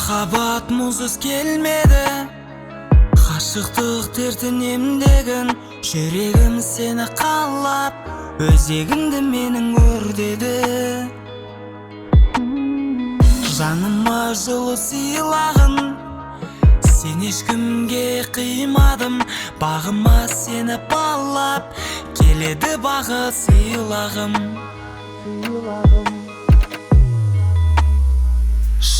Махаббат музсыз келмеді, ғашықтық дертін емдеген. Жүрегім сені қалап, өзегіңді менің өртеді. Жаныма жылы сыйлағын, сен ешкімге қимадым. Бағыма сені балап, келеді бақыт сыйлағым.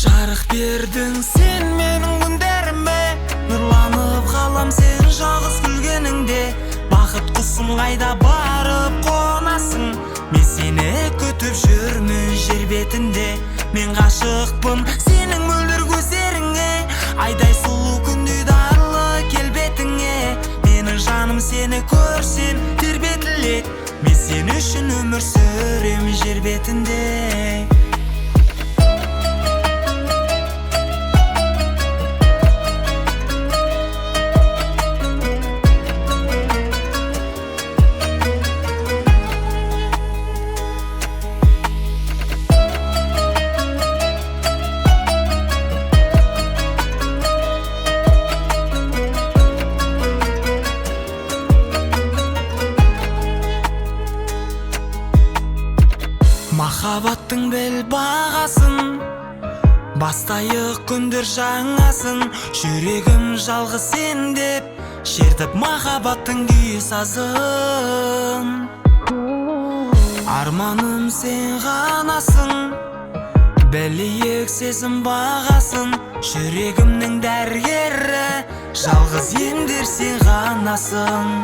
Жарық бердің сен менің күндеріме, нұрланып қалам сен жалғыз күлгеніңде. Бақыт құсым қайда барып қонасың, мен сені күтіп жүрмін жер бетінде. Мен ғашықпын сенің мөлдір көздеріңе, айдай сұлу күндей дарлы келбетіңе. Менің жаным сені көрсем тербетіледі, мен сен үшін өмір сүрем жер бетінде. Махаббаттың бел бағасын, бастайық күндер жаңасын. Жүрегім жалғыз сен деп шертіп махаббаттың күй сазын. Арманым сен ғанасың, білейік сезім бағасын. Жүрегімнің дәрігері, жалғыз емдер сен ғанасың.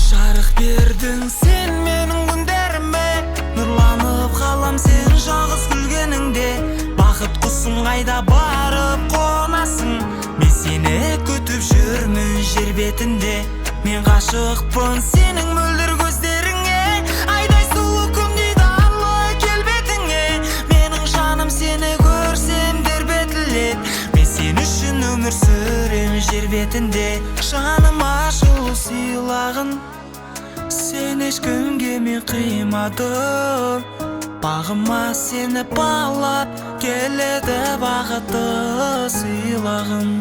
Жарық бердің сен менің күндеріме, нұрланып қалам сен жалғыз күлгеніңде. Бақыт құсым қайда барып қонасың, мен сені күтіп жүрмін жер бетінде. Мен ғашықпын сенің мөлдір көздеріңе, айдай сұлу күндей дарлы келбетіңе. Менің жаным сені көрсем тербетіледі, мен сен үшін өмір сүрем жер бетінде. Жаныма жылу сыйлағын, сен ешкімге мен қимадым. Бағыма сені балап, келеді бақытты сыйлағым.